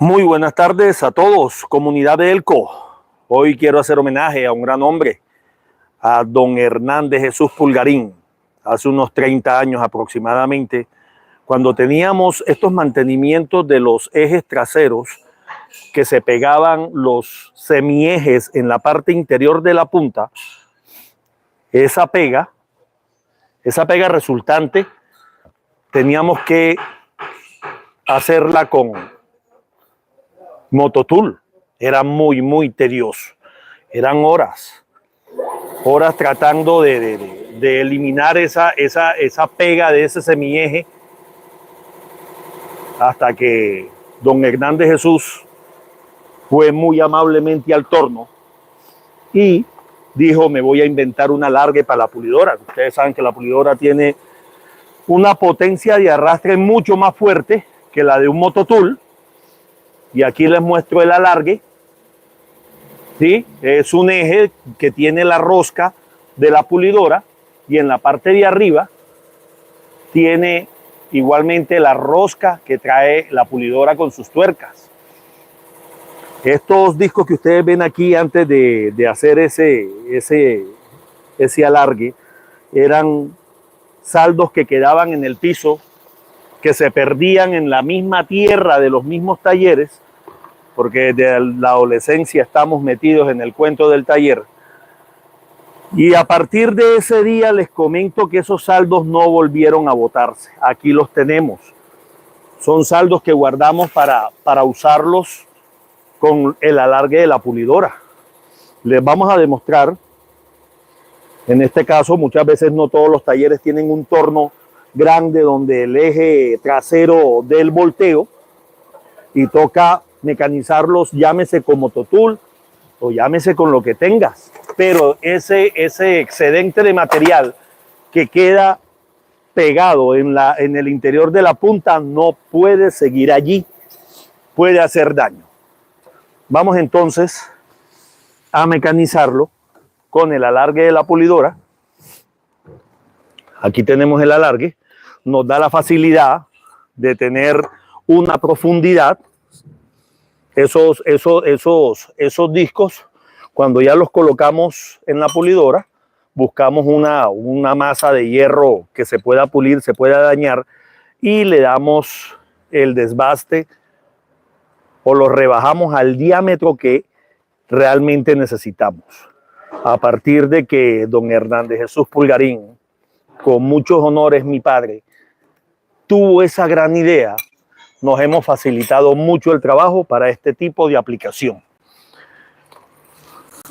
Muy buenas tardes a todos, comunidad de Elco. Hoy quiero hacer homenaje a un gran hombre, a don Hernández Jesús Pulgarín. Hace unos 30 años aproximadamente, cuando teníamos estos mantenimientos de los ejes traseros, que se pegaban los semiejes en la parte interior de la punta, esa pega resultante, teníamos que hacerla con mototool. Era muy tedioso. Eran horas tratando de eliminar esa pega de ese semieje, hasta que don Hernández Jesús fue muy amablemente al torno y dijo: me voy a inventar un alargue para la pulidora. Ustedes saben que la pulidora tiene una potencia de arrastre mucho más fuerte que la de un mototool. Y aquí les muestro el alargue. ¿Sí? Es un eje que tiene la rosca de la pulidora, y en la parte de arriba tiene igualmente la rosca que trae la pulidora con sus tuercas. Estos discos que ustedes ven aquí, antes de hacer ese alargue, eran saldos que quedaban en el piso, que se perdían en la misma tierra de los mismos talleres, porque desde la adolescencia estamos metidos en el cuento del taller. Y a partir de ese día les comento que esos saldos no volvieron a botarse. Aquí los tenemos. Son saldos que guardamos para usarlos con el alargue de la pulidora. Les vamos a demostrar. En este caso, muchas veces no todos los talleres tienen un torno grande donde el eje trasero dé el volteo, y toca mecanizarlos, llámese con mototool o llámese con lo que tengas. Pero ese excedente de material que queda pegado en el interior de la punta no puede seguir allí, puede hacer daño. Vamos entonces a mecanizarlo con el alargue de la pulidora. Aquí tenemos el alargue, nos da la facilidad de tener una profundidad. Esos discos, cuando ya los colocamos en la pulidora, buscamos una masa de hierro que se pueda pulir, se pueda dañar, y le damos el desbaste o lo rebajamos al diámetro que realmente necesitamos. A partir de que don Hernández Jesús Pulgarín, con muchos honores mi padre, tuvo esa gran idea, nos hemos facilitado mucho el trabajo para este tipo de aplicación.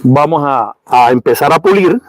Vamos a empezar a pulir.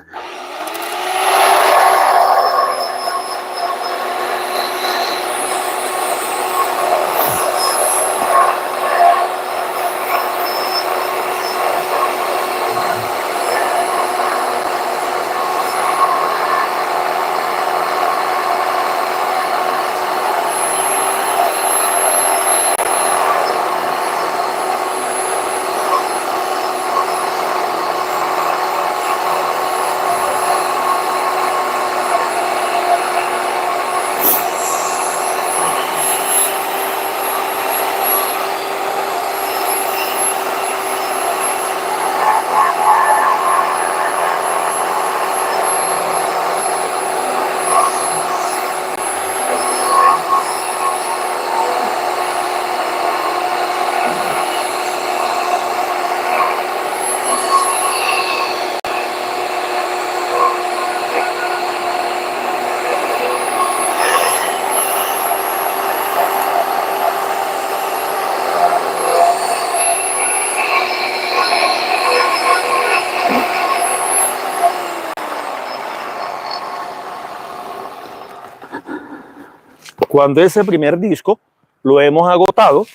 Cuando ese primer disco lo hemos agotado,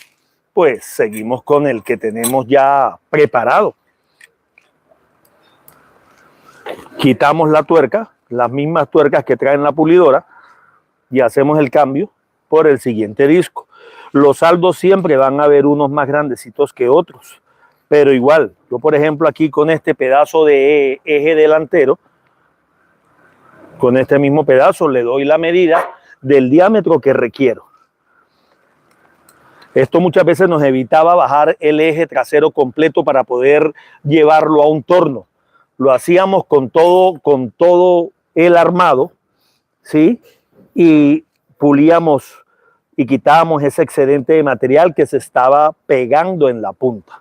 pues seguimos con el que tenemos ya preparado. Quitamos la tuerca, las mismas tuercas que traen la pulidora, y hacemos el cambio por el siguiente disco. Los saldos siempre van a haber unos más grandecitos que otros, pero igual, yo por ejemplo aquí con este pedazo de eje delantero, con este mismo pedazo le doy la medida del diámetro que requiero. Esto muchas veces nos evitaba bajar el eje trasero completo para poder llevarlo a un torno. Lo hacíamos con todo el armado, ¿sí? Y pulíamos y quitábamos ese excedente de material que se estaba pegando en la punta.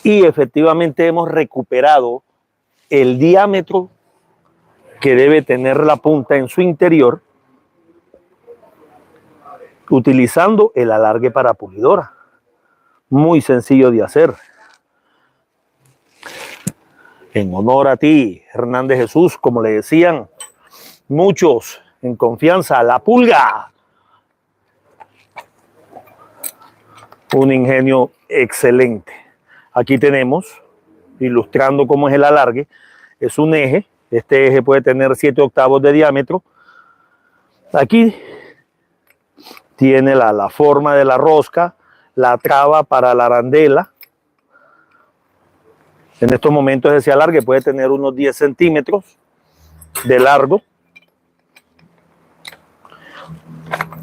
Y efectivamente hemos recuperado el diámetro que debe tener la punta en su interior utilizando el alargue para pulidora. Muy sencillo de hacer. En honor a ti, Hernán de Jesús, como le decían muchos en confianza, la pulga. Un ingenio excelente. Aquí tenemos, ilustrando cómo es el alargue, es un eje. Este eje puede tener 7 octavos de diámetro. Aquí tiene la forma de la rosca, la traba para la arandela. En estos momentos ese alargue puede tener unos 10 centímetros de largo.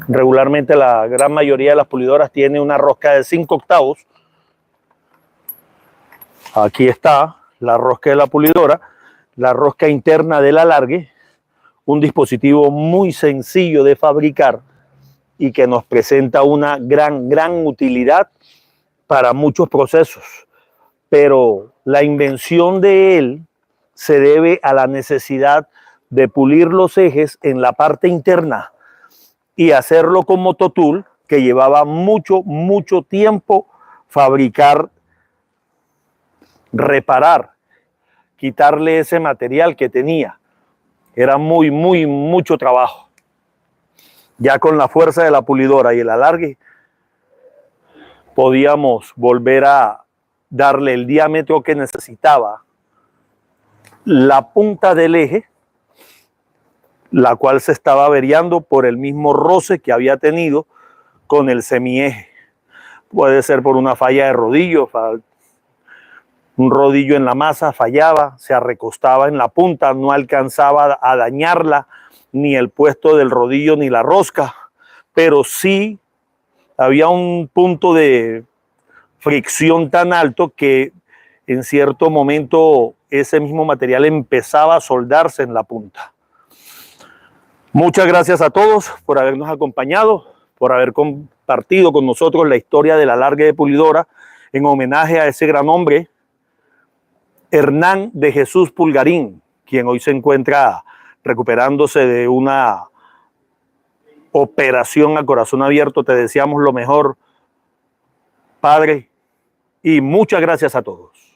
Regularmente la gran mayoría de las pulidoras tiene una rosca de 5 octavos. Aquí está la rosca de la pulidora, la rosca interna del alargue, un dispositivo muy sencillo de fabricar y que nos presenta una gran utilidad para muchos procesos. Pero la invención de él se debe a la necesidad de pulir los ejes en la parte interna y hacerlo con mototool, que llevaba mucho tiempo fabricar, reparar, quitarle ese material que tenía. Era mucho trabajo. Ya con la fuerza de la pulidora y el alargue podíamos volver a darle el diámetro que necesitaba la punta del eje, la cual se estaba averiando por el mismo roce que había tenido con el semieje. Puede ser por una falla de rodillo, un rodillo en la masa fallaba, se recostaba en la punta, no alcanzaba a dañarla, ni el puesto del rodillo ni la rosca, pero sí había un punto de fricción tan alto que en cierto momento ese mismo material empezaba a soldarse en la punta. Muchas gracias a todos por habernos acompañado, por haber compartido con nosotros la historia del alargue de pulidora en homenaje a ese gran hombre, Hernán de Jesús Pulgarín, quien hoy se encuentra recuperándose de una operación a corazón abierto. Te deseamos lo mejor, Padre, y muchas gracias a todos.